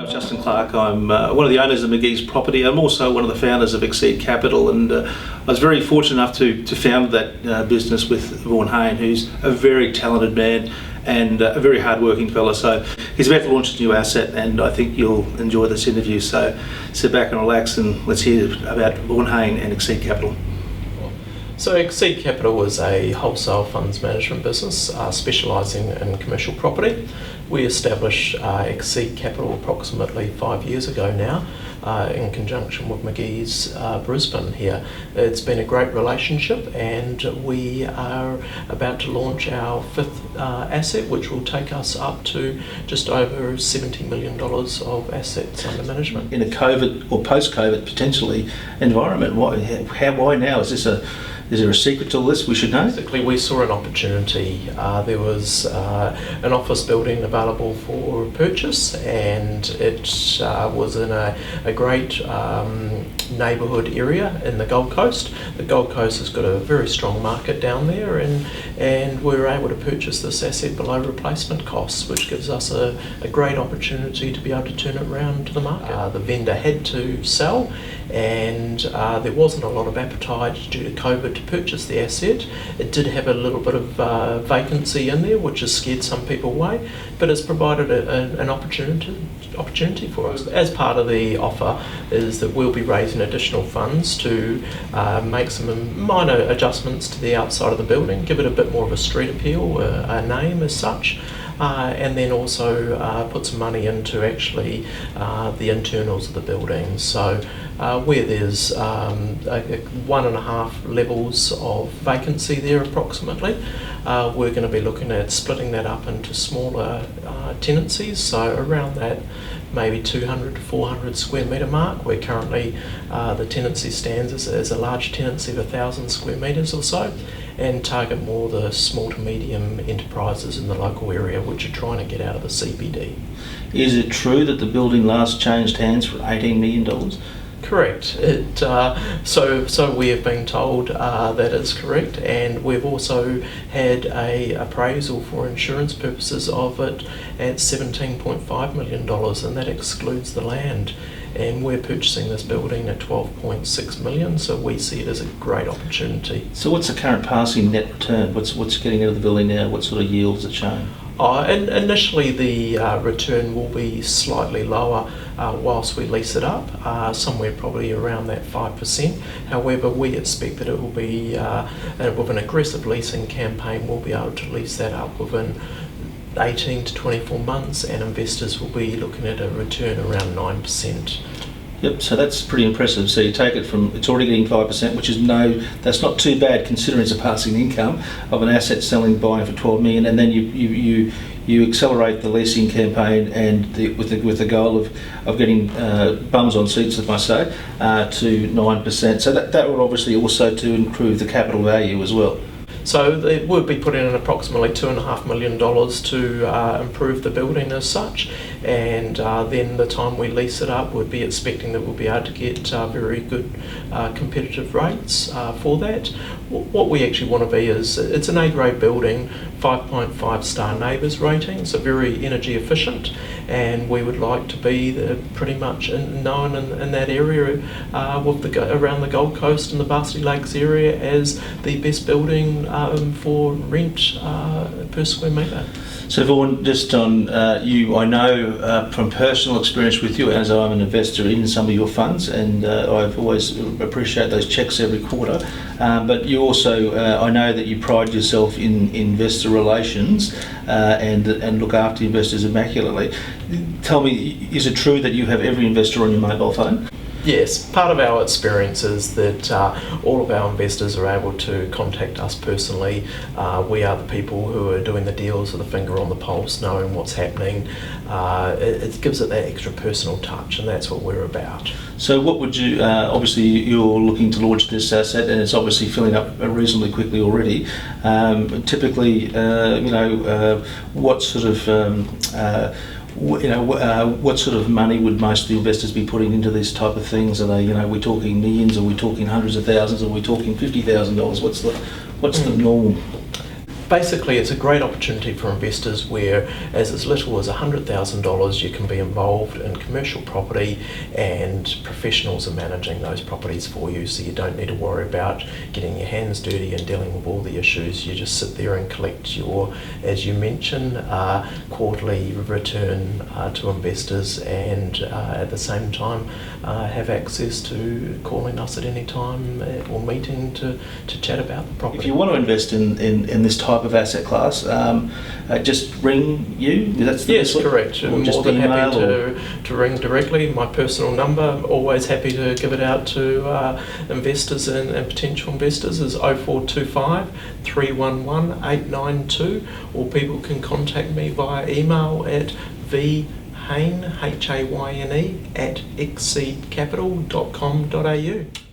name's Justin Clarke. I'm one of the owners of McGee's Property. I'm also one of the founders of Exceed Capital, and I was very fortunate enough to found that business with Vaughan Hayne, who's a very talented man and a very hard-working fella. So he's about to launch a new asset, and I think you'll enjoy this interview. So sit back and relax, and let's hear about Vaughan Hayne and Exceed Capital. So Exceed Capital is a wholesale funds management business specialising in commercial property. We established Exceed Capital approximately 5 years ago now in conjunction with McGee's Brisbane here. It's been a great relationship, and we are about to launch our fifth asset, which will take us up to just over $70 million of assets under management. In a COVID or post-COVID potentially environment, why now? Is there a secret to this we should know? Basically, we saw an opportunity. There was an office building available for purchase, and it was in a great neighbourhood area in the Gold Coast. The Gold Coast has got a very strong market down there, and we were able to purchase this asset below replacement costs, which gives us a great opportunity to be able to turn it around to the market. The vendor had to sell, and there wasn't a lot of appetite due to COVID to purchase the asset. It did have a little bit of vacancy in there, which has scared some people away, but it's provided an opportunity for us. As part of the offer is that we'll be raising additional funds to make some minor adjustments to the outside of the building, give it a bit more of a street appeal, a name as such. And then also put some money into actually the internals of the building. So where there's 1.5 levels of vacancy there approximately, we're going to be looking at splitting that up into smaller tenancies, so around that maybe 200 to 400 square metre mark, where currently the tenancy stands as a large tenancy of 1,000 square metres or so, and target more the small to medium enterprises in the local area which are trying to get out of the CBD. Is it true that the building last changed hands for $18 million? Correct. So we have been told that is correct, and we've also had a appraisal for insurance purposes of it at $17.5 million, and that excludes the land. And we're purchasing this building at $12.6 million, so we see it as a great opportunity. So what's the current passing net return? What's getting out of the building now? What sort of yields it showing? Initially the return will be slightly lower whilst we lease it up, somewhere probably around that 5%. However, we expect that it will be, with an aggressive leasing campaign, we'll be able to lease that up within 18 to 24 months, and investors will be looking at a return around 9%. Yep, so that's pretty impressive. So you take it from, it's already getting 5%, which is that's not too bad considering it's a passing income of an asset buying for 12 million, and then you accelerate the leasing campaign and with the goal of getting bums on seats, as I say, to 9%. So that would obviously also to improve the capital value as well. So they would be putting in approximately $2.5 million to improve the building as such, and then the time we lease it up, we'd be expecting that we'll be able to get very good competitive rates for that. What we actually want to be is, it's an A-grade building, 5.5 star neighbours rating, so very energy efficient, and we would like to be pretty much known in that area around the Gold Coast and the Varsity Lakes area as the best building for rent per square metre. So Vaughan, just on you, I know from personal experience with you, as I'm an investor in some of your funds, and I've always appreciate those checks every quarter, but you also, I know that you pride yourself in investor relations and look after investors immaculately. Tell me, is it true that you have every investor on your mobile phone? Yes, part of our experience is that all of our investors are able to contact us personally. We are the people who are doing the deals with a finger on the pulse, knowing what's happening. It gives it that extra personal touch, and that's what we're about. So what would you, obviously you're looking to launch this asset, and it's obviously filling up reasonably quickly already. Typically, what sort of what sort of money would most of the investors be putting into these type of things? Are they, we're talking millions, or we're talking hundreds of thousands, or we're talking $50,000? What's the norm? Basically, it's a great opportunity for investors where as little as $100,000 you can be involved in commercial property, and professionals are managing those properties for you, so you don't need to worry about getting your hands dirty and dealing with all the issues. You just sit there and collect your, as you mentioned, quarterly return to investors, and at the same time have access to calling us at any time or meeting to chat about the property. If you want to invest in this type of asset class, just ring you. That's the Yes, best way? correct. Or More just than email happy to ring directly. My personal number, always happy to give it out to investors and potential investors, is 0425 311 892, or people can contact me via email at Hayne, Hayne, @exceedcapital.com.au.